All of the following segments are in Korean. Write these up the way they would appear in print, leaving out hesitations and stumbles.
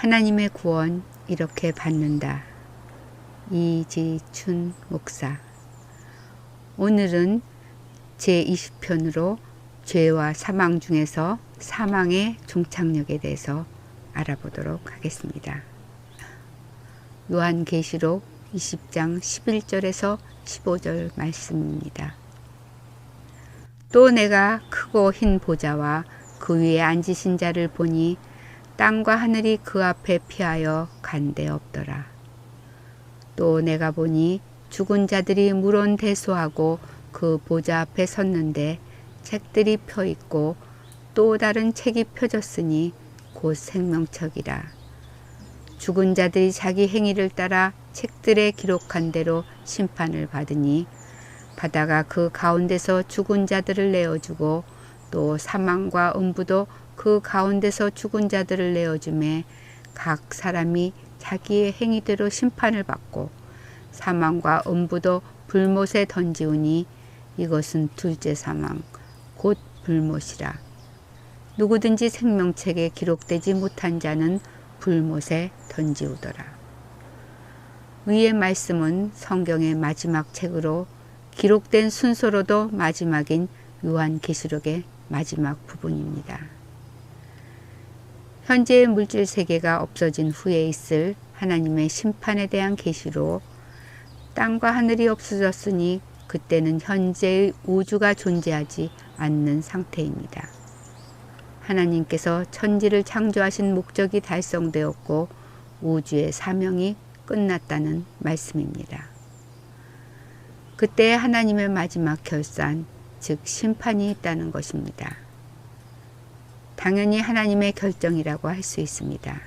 하나님의 구원 이렇게 받는다. 이지춘 목사. 오늘은 제20편으로 죄와 사망 중에서 사망의 종착역에 대해서 알아보도록 하겠습니다. 요한계시록 20장 11절에서 15절 말씀입니다. 또 내가 크고 흰 보좌와 그 위에 앉으신 자를 보니 땅과 하늘이 그 앞에 피하여 간데 없더라. 또 내가 보니 죽은 자들이 물론대소하고 그 보좌 앞에 섰는데 책들이 펴 있고 또 다른 책이 펴졌으니 곧 생명책이라. 죽은 자들이 자기 행위를 따라 책들에 기록한 대로 심판을 받으니 바다가 그 가운데서 죽은 자들을 내어주고 또 사망과 음부도 그 가운데서 죽은 자들을 내어주매 각 사람이 자기의 행위대로 심판을 받고 사망과 음부도 불못에 던지우니 이것은 둘째 사망 곧 불못이라. 누구든지 생명책에 기록되지 못한 자는 불못에 던지우더라. 위의 말씀은 성경의 마지막 책으로 기록된 순서로도 마지막인 요한계시록의 마지막 부분입니다. 현재의 물질 세계가 없어진 후에 있을 하나님의 심판에 대한 계시로 땅과 하늘이 없어졌으니 그때는 현재의 우주가 존재하지 않는 상태입니다. 하나님께서 천지를 창조하신 목적이 달성되었고 우주의 사명이 끝났다는 말씀입니다. 그때 하나님의 마지막 결산, 즉 심판이 있다는 것입니다. 당연히 하나님의 결정이라고 할 수 있습니다.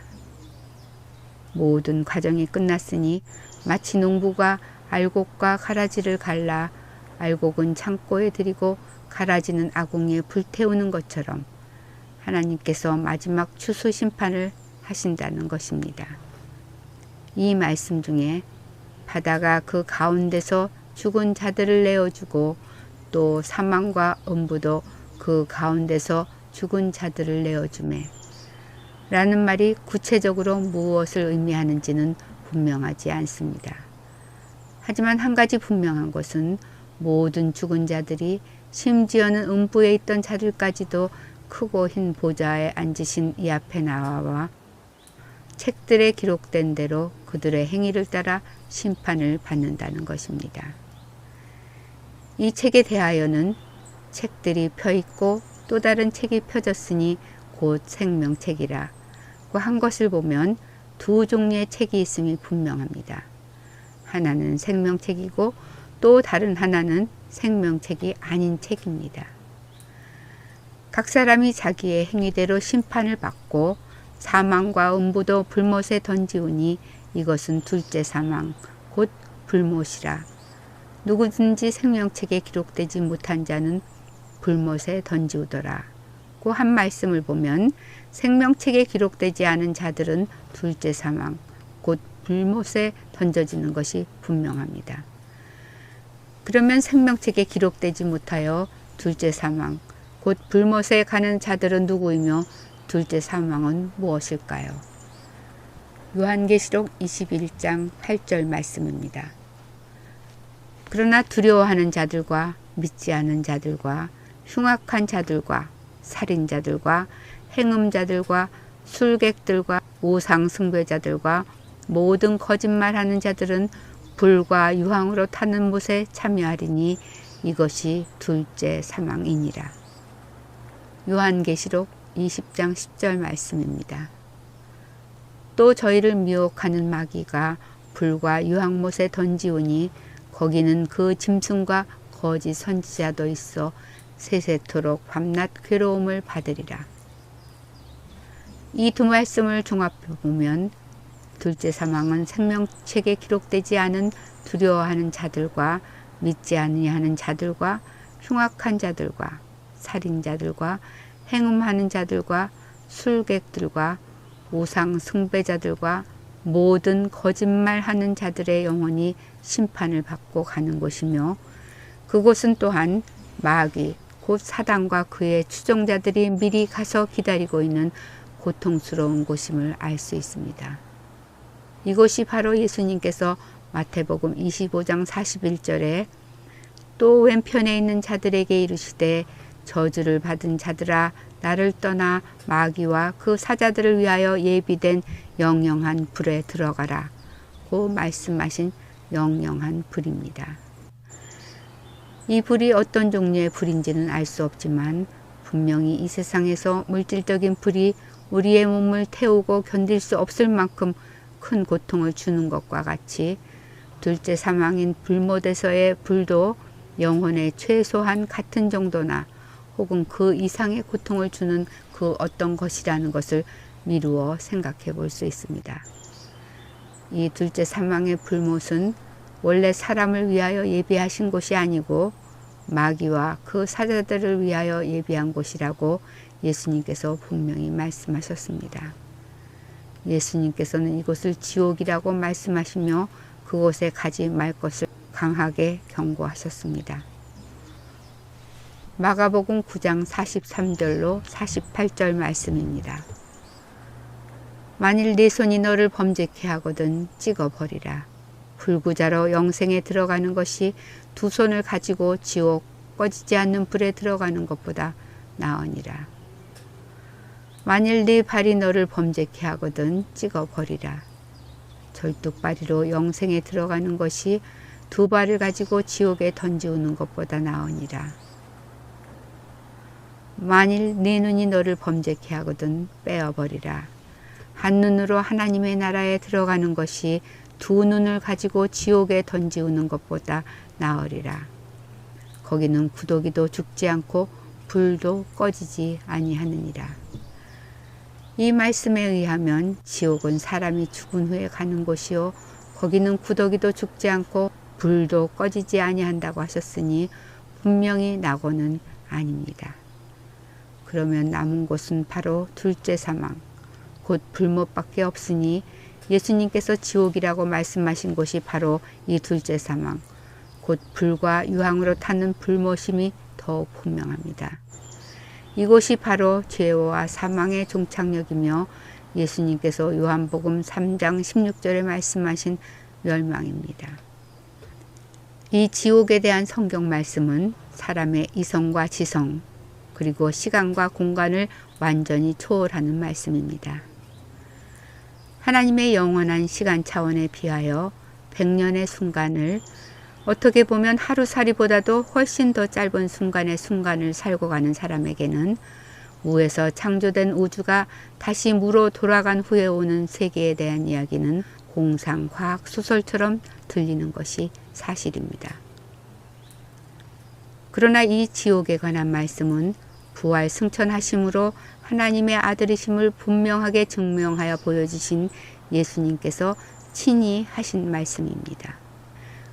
모든 과정이 끝났으니 마치 농부가 알곡과 가라지를 갈라 알곡은 창고에 들이고 가라지는 아궁이에 불태우는 것처럼 하나님께서 마지막 추수 심판을 하신다는 것입니다. 이 말씀 중에 바다가 그 가운데서 죽은 자들을 내어주고 또 사망과 음부도 그 가운데서 죽은 자들을 내어주매 라는 말이 구체적으로 무엇을 의미하는지는 분명하지 않습니다. 하지만 한 가지 분명한 것은 모든 죽은 자들이 심지어는 음부에 있던 자들까지도 크고 흰 보좌에 앉으신 이 앞에 나와 책들에 기록된 대로 그들의 행위를 따라 심판을 받는다는 것입니다. 이 책에 대하여는 책들이 펴 있고 또 다른 책이 펴졌으니 곧 생명책이라고 한 것을 보면 두 종류의 책이 있음이 분명합니다. 하나는 생명책이고 또 다른 하나는 생명책이 아닌 책입니다. 각 사람이 자기의 행위대로 심판을 받고 사망과 음부도 불못에 던지우니 이것은 둘째 사망 곧 불못이라. 누구든지 생명책에 기록되지 못한 자는 불못에 던지우더라. 그 한 말씀을 보면 생명책에 기록되지 않은 자들은 둘째 사망 곧 불못에 던져지는 것이 분명합니다. 그러면 생명책에 기록되지 못하여 둘째 사망 곧 불못에 가는 자들은 누구이며 둘째 사망은 무엇일까요? 요한계시록 21장 8절 말씀입니다. 그러나 두려워하는 자들과 믿지 않은 자들과 흉악한 자들과 살인자들과 행음자들과 술객들과 우상 숭배자들과 모든 거짓말하는 자들은 불과 유황으로 타는 못에 참여하리니 이것이 둘째 사망이니라. 요한계시록 20장 10절 말씀입니다. 또 저희를 미혹하는 마귀가 불과 유황못에 던지우니 거기는 그 짐승과 거짓 선지자도 있어 세세토록 밤낮 괴로움을 받으리라. 이 두 말씀을 종합해 보면 둘째 사망은 생명책에 기록되지 않은 두려워하는 자들과 믿지 아니하는 자들과 흉악한 자들과 살인자들과 행음하는 자들과 술객들과 우상 숭배자들과 모든 거짓말하는 자들의 영혼이 심판을 받고 가는 곳이며 그곳은 또한 마귀 곧 사단과 그의 추종자들이 미리 가서 기다리고 있는 고통스러운 곳임을 알 수 있습니다. 이것이 바로 예수님께서 마태복음 25장 41절에 또 왼편에 있는 자들에게 이르시되 저주를 받은 자들아 나를 떠나 마귀와 그 사자들을 위하여 예비된 영영한 불에 들어가라 고 말씀하신 영영한 불입니다. 이 불이 어떤 종류의 불인지는 알 수 없지만 분명히 이 세상에서 물질적인 불이 우리의 몸을 태우고 견딜 수 없을 만큼 큰 고통을 주는 것과 같이 둘째 사망인 불못에서의 불도 영혼의 최소한 같은 정도나 혹은 그 이상의 고통을 주는 그 어떤 것이라는 것을 미루어 생각해 볼 수 있습니다. 이 둘째 사망의 불못은 원래 사람을 위하여 예비하신 곳이 아니고 마귀와 그 사자들을 위하여 예비한 곳이라고 예수님께서 분명히 말씀하셨습니다. 예수님께서는 이곳을 지옥이라고 말씀하시며 그곳에 가지 말 것을 강하게 경고하셨습니다. 마가복음 9장 43절로 48절 말씀입니다. 만일 네 손이 너를 범죄케 하거든 찍어버리라. 불구자로 영생에 들어가는 것이 두 손을 가지고 지옥 꺼지지 않는 불에 들어가는 것보다 나으니라. 만일 네 발이 너를 범죄케 하거든 찍어버리라. 절뚝발이로 영생에 들어가는 것이 두 발을 가지고 지옥에 던지우는 것보다 나으니라. 만일 네 눈이 너를 범죄케 하거든 빼어버리라. 한눈으로 하나님의 나라에 들어가는 것이 두 눈을 가지고 지옥에 던지우는 것보다 나으리라. 거기는 구더기도 죽지 않고 불도 꺼지지 아니하느니라. 이 말씀에 의하면 지옥은 사람이 죽은 후에 가는 곳이요 거기는 구더기도 죽지 않고 불도 꺼지지 아니한다고 하셨으니 분명히 낙원은 아닙니다. 그러면 남은 곳은 바로 둘째 사망, 곧 불못밖에 없으니 예수님께서 지옥이라고 말씀하신 곳이 바로 이 둘째 사망, 곧 불과 유황으로 타는 불못임이 더욱 분명합니다. 이곳이 바로 죄와 사망의 종착역이며 예수님께서 요한복음 3장 16절에 말씀하신 멸망입니다. 이 지옥에 대한 성경 말씀은 사람의 이성과 지성 그리고 시간과 공간을 완전히 초월하는 말씀입니다. 하나님의 영원한 시간 차원에 비하여 100년의 순간을 어떻게 보면 하루살이보다도 훨씬 더 짧은 순간의 순간을 살고 가는 사람에게는 무에서 창조된 우주가 다시 무로 돌아간 후에 오는 세계에 대한 이야기는 공상 과학 소설처럼 들리는 것이 사실입니다. 그러나 이 지옥에 관한 말씀은 부활 승천하심으로 하나님의 아들이심을 분명하게 증명하여 보여주신 예수님께서 친히 하신 말씀입니다.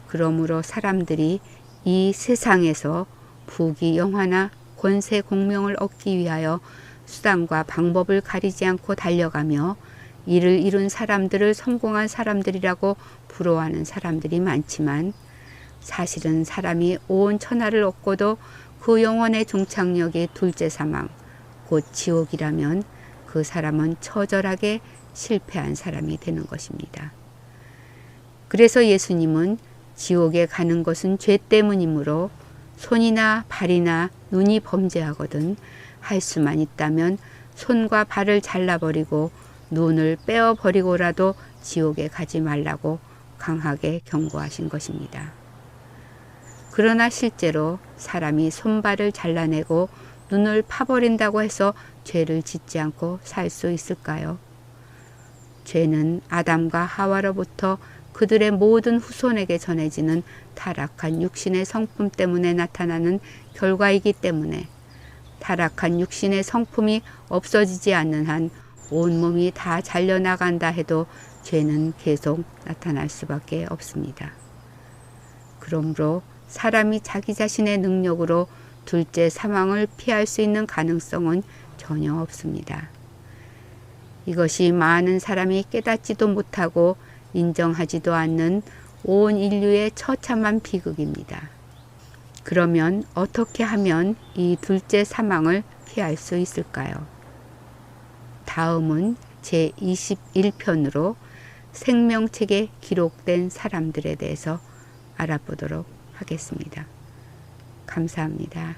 그러므로 사람들이 이 세상에서 부귀 영화나 권세 공명을 얻기 위하여 수단과 방법을 가리지 않고 달려가며 이를 이룬 사람들을 성공한 사람들이라고 부러워하는 사람들이 많지만 사실은 사람이 온 천하를 얻고도 그 영혼의 종착역이 둘째 사망, 곧 지옥이라면 그 사람은 처절하게 실패한 사람이 되는 것입니다. 그래서 예수님은 지옥에 가는 것은 죄 때문이므로 손이나 발이나 눈이 범죄하거든 할 수만 있다면 손과 발을 잘라버리고 눈을 빼어버리고라도 지옥에 가지 말라고 강하게 경고하신 것입니다. 그러나 실제로 사람이 손발을 잘라내고 눈을 파버린다고 해서 죄를 짓지 않고 살 수 있을까요? 죄는 아담과 하와로부터 그들의 모든 후손에게 전해지는 타락한 육신의 성품 때문에 나타나는 결과이기 때문에 타락한 육신의 성품이 없어지지 않는 한 온몸이 다 잘려나간다 해도 죄는 계속 나타날 수밖에 없습니다. 그러므로 사람이 자기 자신의 능력으로 둘째 사망을 피할 수 있는 가능성은 전혀 없습니다. 이것이 많은 사람이 깨닫지도 못하고 인정하지도 않는 온 인류의 처참한 비극입니다. 그러면 어떻게 하면 이 둘째 사망을 피할 수 있을까요? 다음은 제21편으로 생명책에 기록된 사람들에 대해서 알아보도록 하겠습니다. 감사합니다.